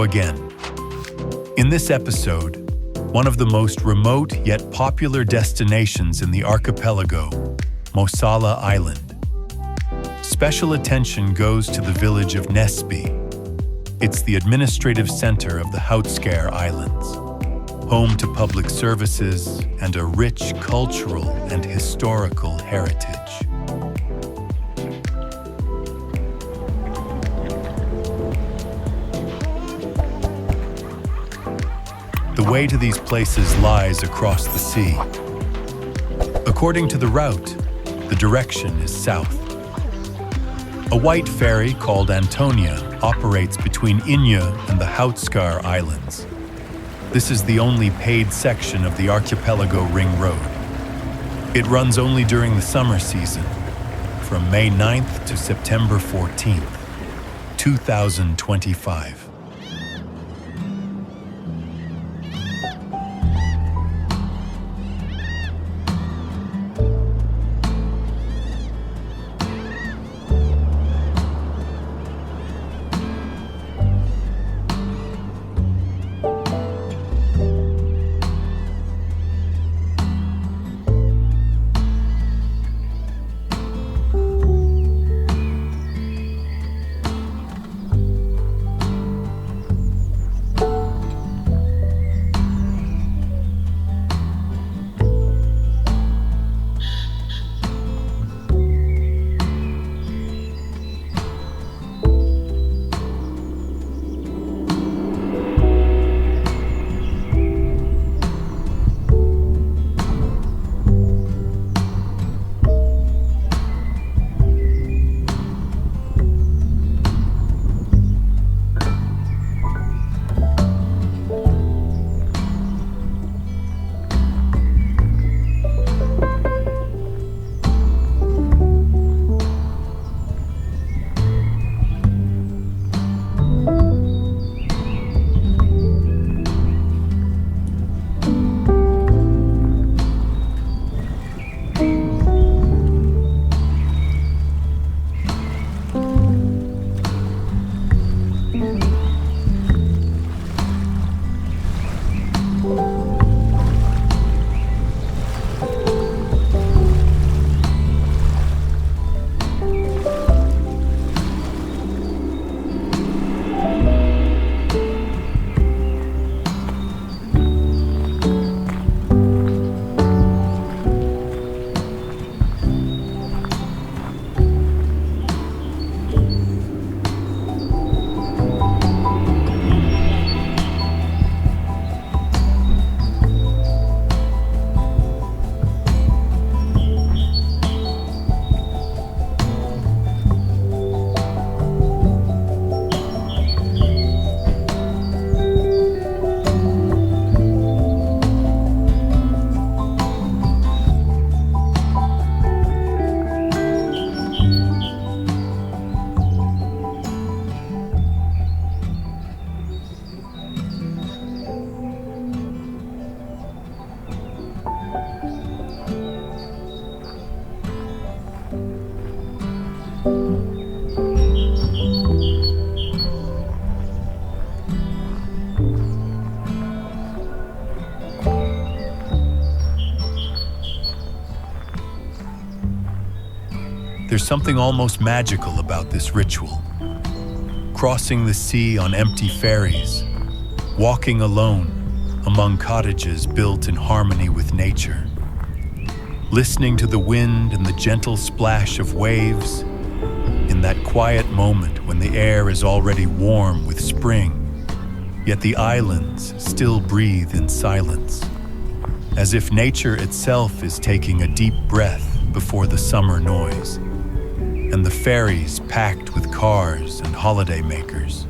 again. In this episode, one of the most remote yet popular destinations in the archipelago, Mossala Island. Special attention goes to the village of Näsby. It's the administrative center of the Houtskär Islands, home to public services and a rich cultural and historical heritage. The way to these places lies across the sea. According to the route, the direction is south. A white ferry called Antonia operates between Inja and the Houtskär Islands. This is the only paid section of the Archipelago Ring Road. It runs only during the summer season, from May 9th to September 14th, 2025. There's something almost magical about this ritual. Crossing the sea on empty ferries, walking alone among cottages built in harmony with nature, listening to the wind and the gentle splash of waves in that quiet moment when the air is already warm with spring, yet the islands still breathe in silence, as if nature itself is taking a deep breath before the summer noise, and the ferries packed with cars and holidaymakers.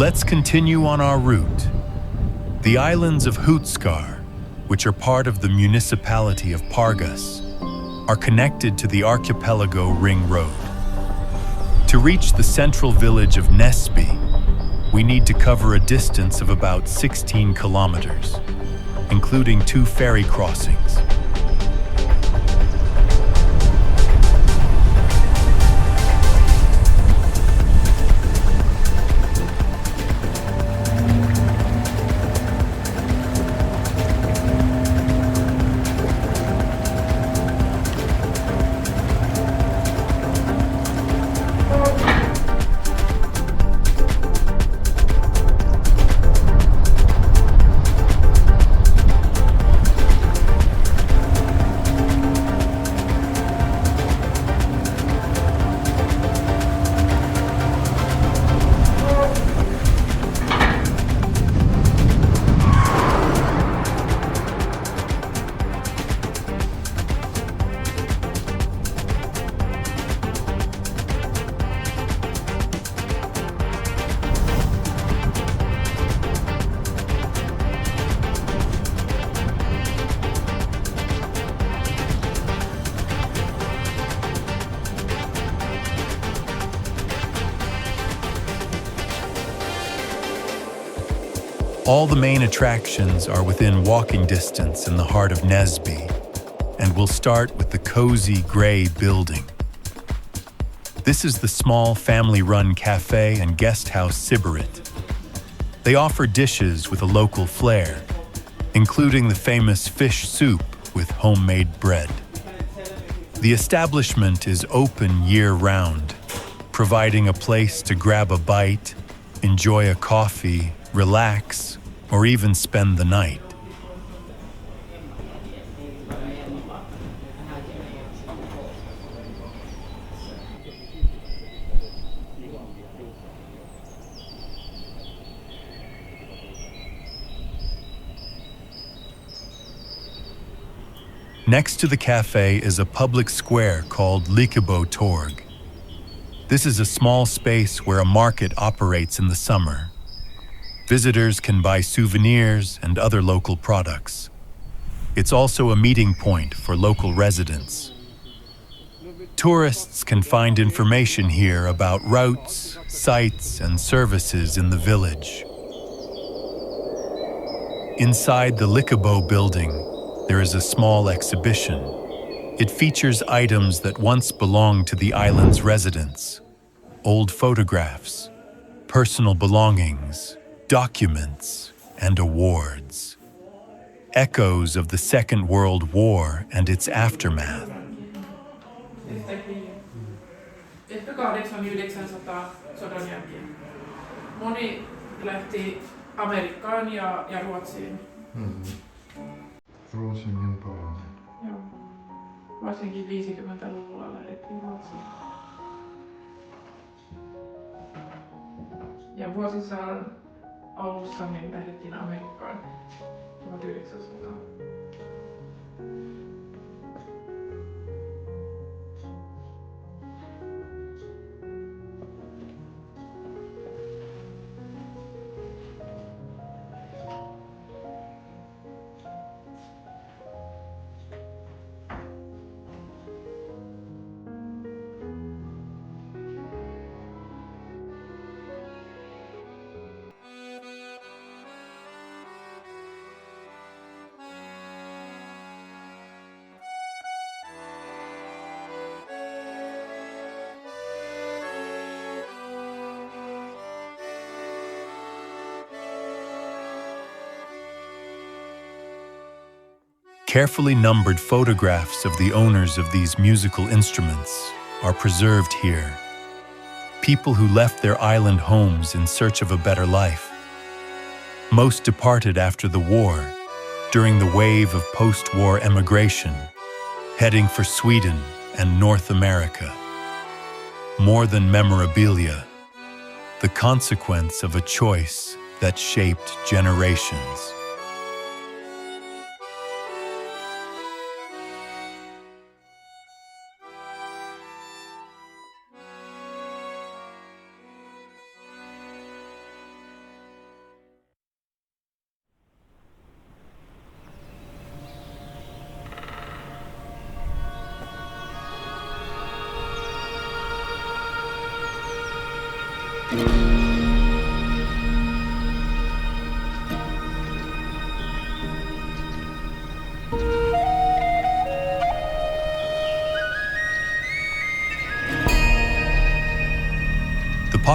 Let's continue on our route. The islands of Houtskär, which are part of the municipality of Pargas, are connected to the Archipelago Ring Road. To reach the central village of Näsby, we need to cover a distance of about 16 kilometers, including 2 ferry crossings. All the main attractions are within walking distance in the heart of Näsby, and we'll start with the cozy gray building. This is the small family-run cafe and guest house Subtitles. They offer dishes with a local flair, including the famous fish soup with homemade bread. The establishment is open year-round, providing a place to grab a bite, enjoy a coffee, relax, or even spend the night. Next to the cafe is a public square called Likabo Torg. This is a small space where a market operates in the summer. Visitors can buy souvenirs and other local products. It's also a meeting point for local residents. Tourists can find information here about routes, sites, and services in the village. Inside the Likabo building, there is a small exhibition. It features items that once belonged to the island's residents: old photographs, personal belongings, documents, and awards. Echoes of the Second World War and its aftermath. Ehkä 800-900 sodan jälkeen. Moni lähti Amerikkaan ja Ruotsiin. Ruotsin ja Polannin. Joo. Varsinkin 50-luvulla lähdettiin Ruotsiin. Ja vuosisadan alussa niin lähdettiin Amerikkaan 1900. Carefully numbered photographs of the owners of these musical instruments are preserved here. People who left their island homes in search of a better life. Most departed after the war, during the wave of post-war emigration, heading for Sweden and North America. More than memorabilia, the consequence of a choice that shaped generations.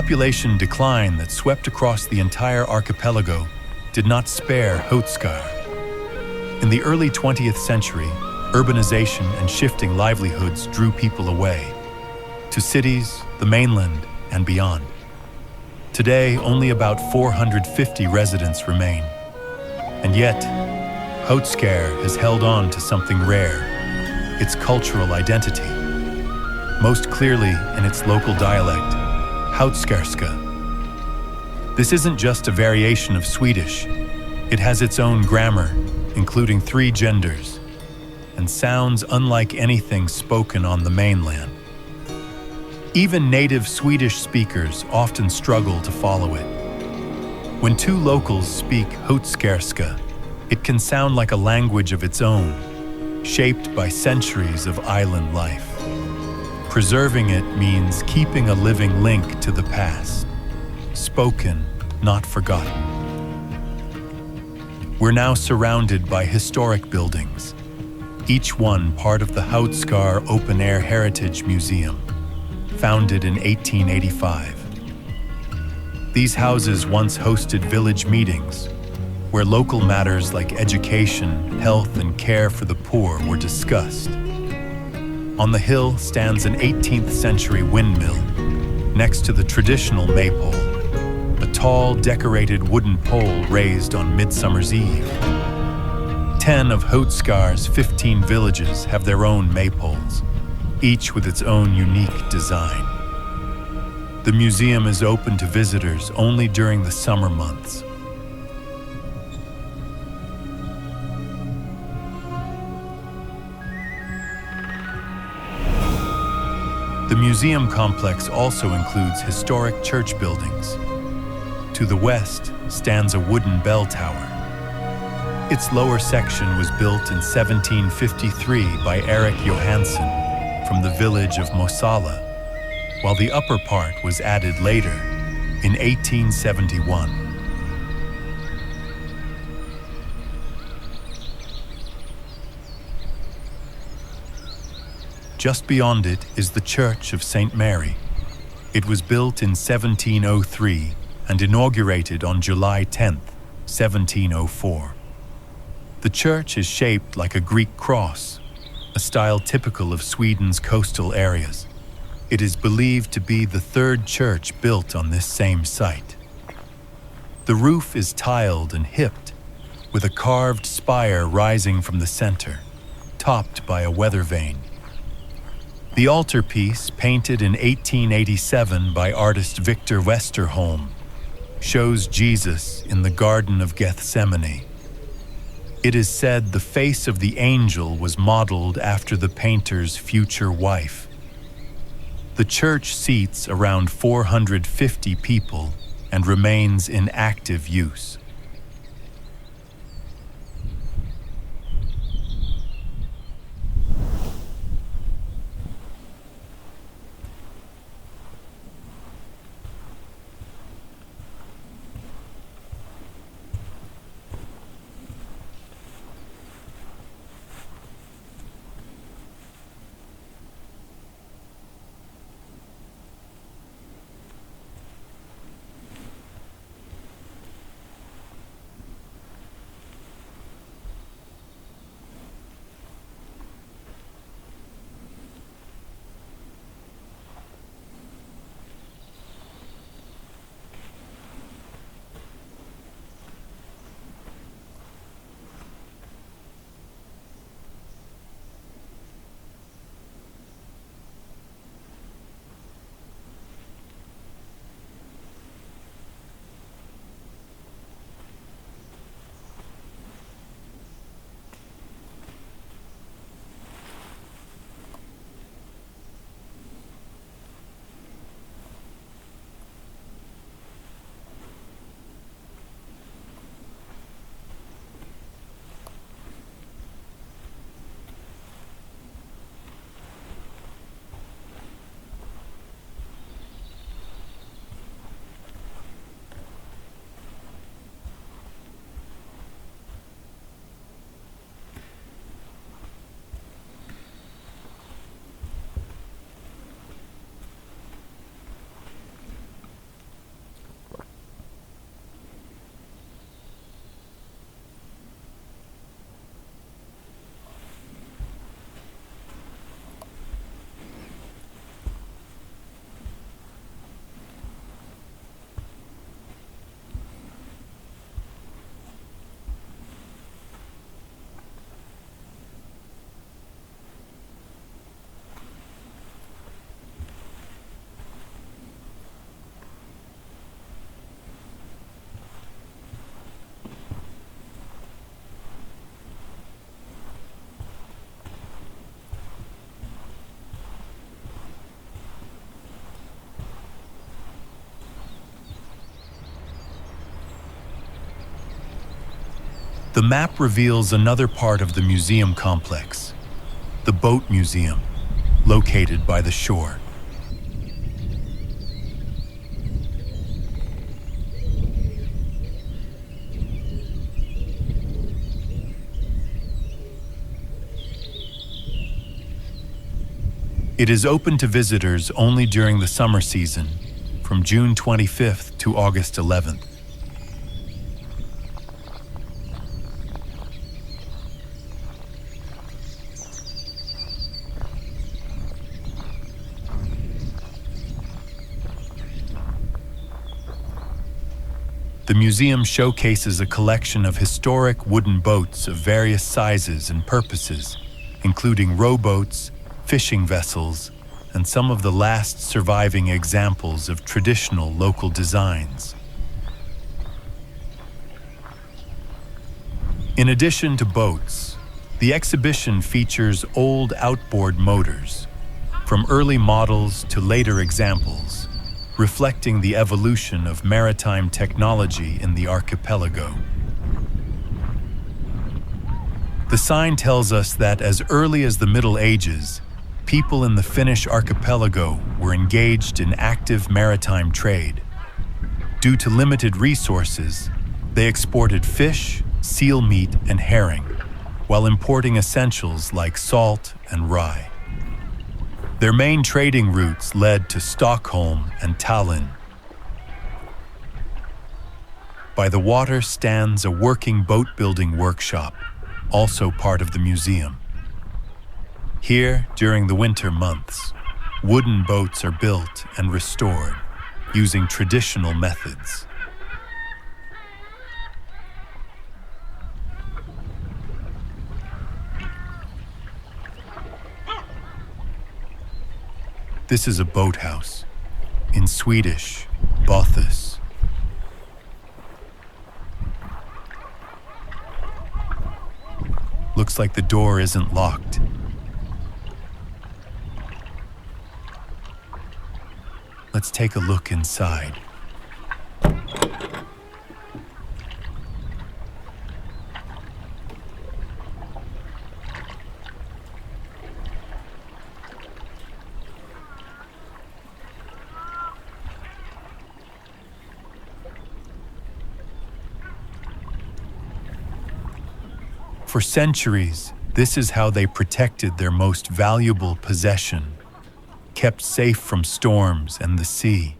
population decline that swept across the entire archipelago did not spare Houtskär. In the early 20th century, urbanization and shifting livelihoods drew people away to cities, the mainland, and beyond. Today, only about 450 residents remain. And yet, Houtskär has held on to something rare, its cultural identity. Most clearly in its local dialect, Houtskärska. This isn't just a variation of Swedish. It has its own grammar, including 3 genders, and sounds unlike anything spoken on the mainland. Even native Swedish speakers often struggle to follow it. When 2 locals speak Houtskärska, it can sound like a language of its own, shaped by centuries of island life. Preserving it means keeping a living link to the past, spoken, not forgotten. We're now surrounded by historic buildings, each one part of the Houtskär Open Air Heritage Museum, founded in 1885. These houses once hosted village meetings, where local matters like education, health, and care for the poor were discussed. On the hill stands an 18th century windmill, next to the traditional maypole, a tall, decorated wooden pole raised on Midsummer's Eve. 10 of Houtskär's 15 villages have their own maypoles, each with its own unique design. The museum is open to visitors only during the summer months. The museum complex also includes historic church buildings. To the west stands a wooden bell tower. Its lower section was built in 1753 by Erik Johansson from the village of Mossala, while the upper part was added later, in 1871. Just beyond it is the Church of St. Mary. It was built in 1703 and inaugurated on July 10, 1704. The church is shaped like a Greek cross, a style typical of Sweden's coastal areas. It is believed to be the 3rd church built on this same site. The roof is tiled and hipped, with a carved spire rising from the center, topped by a weather vane. The altarpiece, painted in 1887 by artist Victor Westerholm, shows Jesus in the Garden of Gethsemane. It is said the face of the angel was modeled after the painter's future wife. The church seats around 450 people and remains in active use. The map reveals another part of the museum complex, the Boat Museum, located by the shore. It is open to visitors only during the summer season, from June 25th to August 11th. The museum showcases a collection of historic wooden boats of various sizes and purposes, including rowboats, fishing vessels, and some of the last surviving examples of traditional local designs. In addition to boats, the exhibition features old outboard motors, from early models to later examples, reflecting the evolution of maritime technology in the archipelago. The sign tells us that as early as the Middle Ages, people in the Finnish archipelago were engaged in active maritime trade. Due to limited resources, they exported fish, seal meat, and herring, while importing essentials like salt and rye. Their main trading routes led to Stockholm and Tallinn. By the water stands a working boat-building workshop, also part of the museum. Here, during the winter months, wooden boats are built and restored using traditional methods. This is a boathouse, in Swedish, båthus. Looks like the door isn't locked. Let's take a look inside. For centuries, this is how they protected their most valuable possession, kept safe from storms and the sea.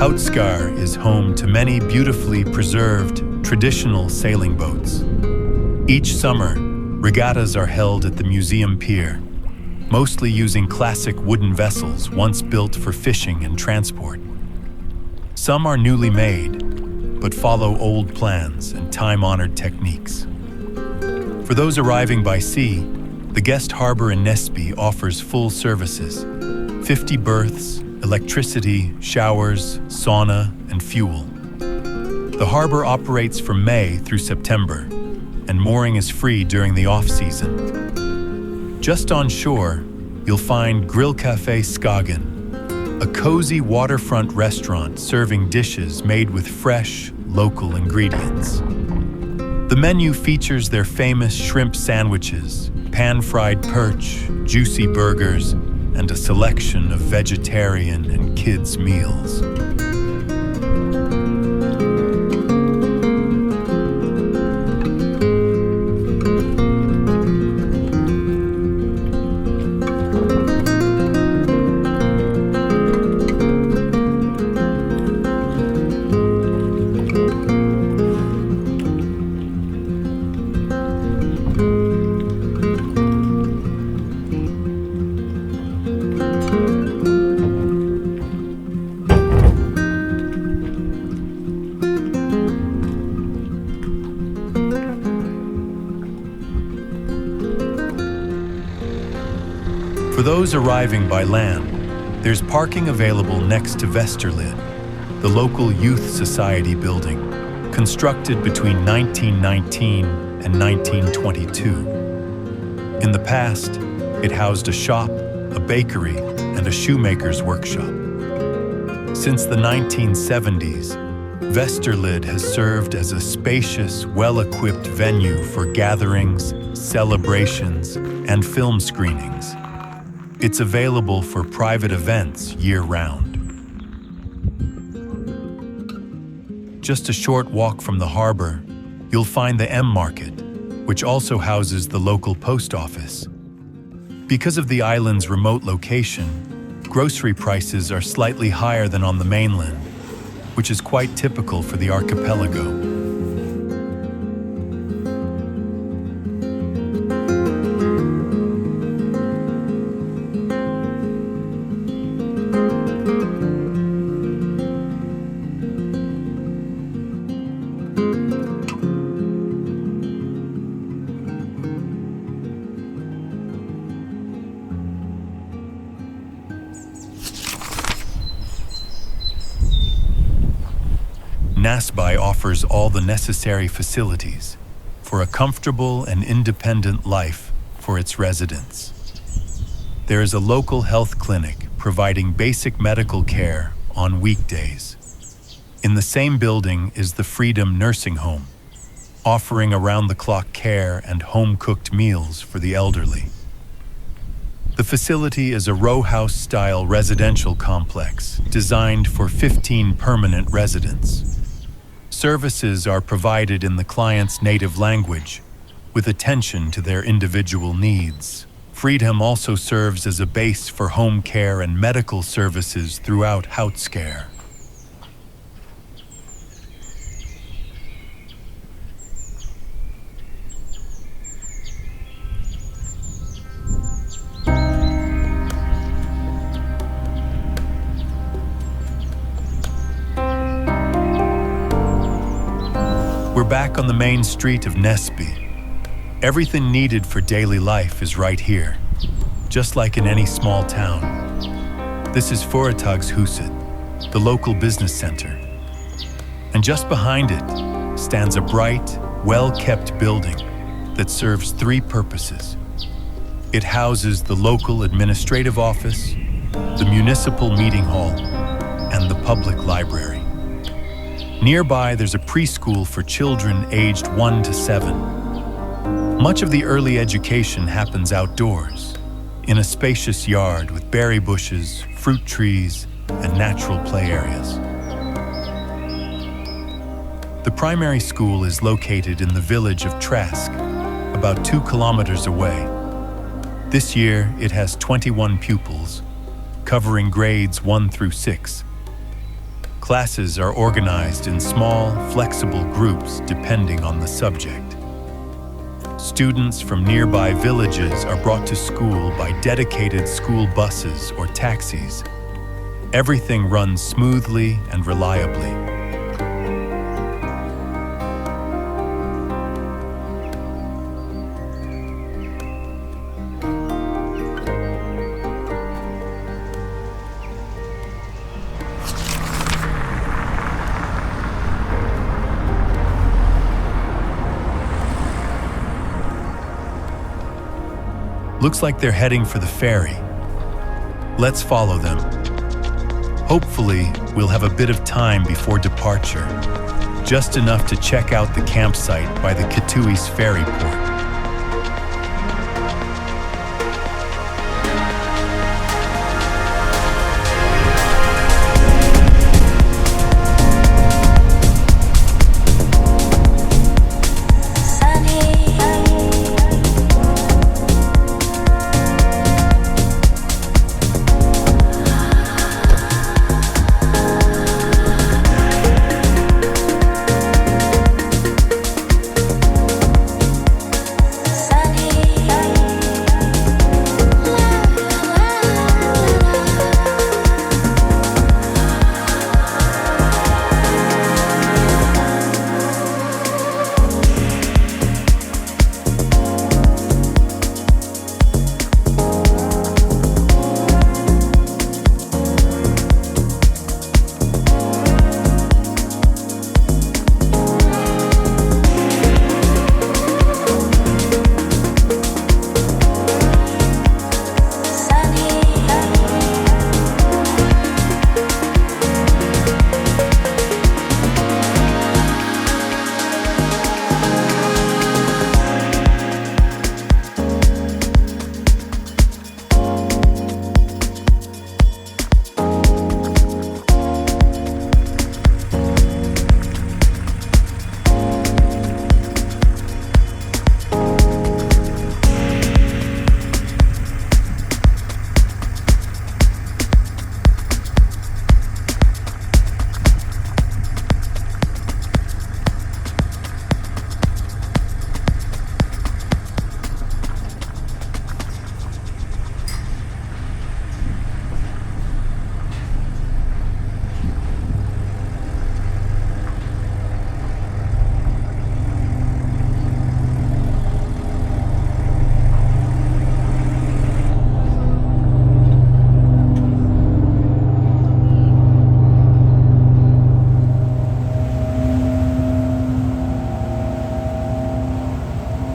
Houtskär is home to many beautifully preserved traditional sailing boats. Each summer, regattas are held at the museum pier, mostly using classic wooden vessels once built for fishing and transport. Some are newly made, but follow old plans and time-honored techniques. For those arriving by sea, the guest harbor in Näsby offers full services, 50 berths, electricity, showers, sauna, and fuel. The harbor operates from May through September, and mooring is free during the off-season. Just on shore, you'll find Grill Cafe Skagen, a cozy waterfront restaurant serving dishes made with fresh, local ingredients. The menu features their famous shrimp sandwiches, pan-fried perch, juicy burgers, and a selection of vegetarian and kids' meals. For those arriving by land, there's parking available next to Vesterlid, the local youth society building, constructed between 1919 and 1922. In the past, it housed a shop, a bakery, and a shoemaker's workshop. Since the 1970s, Vesterlid has served as a spacious, well-equipped venue for gatherings, celebrations, and film screenings. It's available for private events year-round. Just a short walk from the harbor, you'll find the M Market, which also houses the local post office. Because of the island's remote location, grocery prices are slightly higher than on the mainland, which is quite typical for the archipelago. Näsby offers all the necessary facilities for a comfortable and independent life for its residents. There is a local health clinic providing basic medical care on weekdays. In the same building is the Freedom Nursing Home, offering around-the-clock care and home-cooked meals for the elderly. The facility is a row house-style residential complex designed for 15 permanent residents. Services are provided in the client's native language, with attention to their individual needs. Freedom also serves as a base for home care and medical services throughout Houtskär. We're back on the main street of Näsby. Everything needed for daily life is right here, just like in any small town. This is Företagshuset, the local business center. And just behind it stands a bright, well-kept building that serves three purposes. It houses the local administrative office, the municipal meeting hall, and the public library. Nearby, there's a preschool for children aged 1 to 7. Much of the early education happens outdoors, in a spacious yard with berry bushes, fruit trees, and natural play areas. The primary school is located in the village of Trask, about 2 kilometers away. This year, it has 21 pupils, covering grades 1 through 6. Classes are organized in small, flexible groups depending on the subject. Students from nearby villages are brought to school by dedicated school buses or taxis. Everything runs smoothly and reliably. Looks like they're heading for the ferry. Let's follow them. Hopefully, we'll have a bit of time before departure, just enough to check out the campsite by the Kittuis ferry port.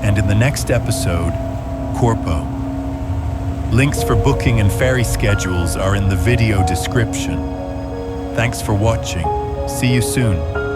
and in the next episode, Korpo. Links for booking and ferry schedules are in the video description. Thanks for watching. See you soon.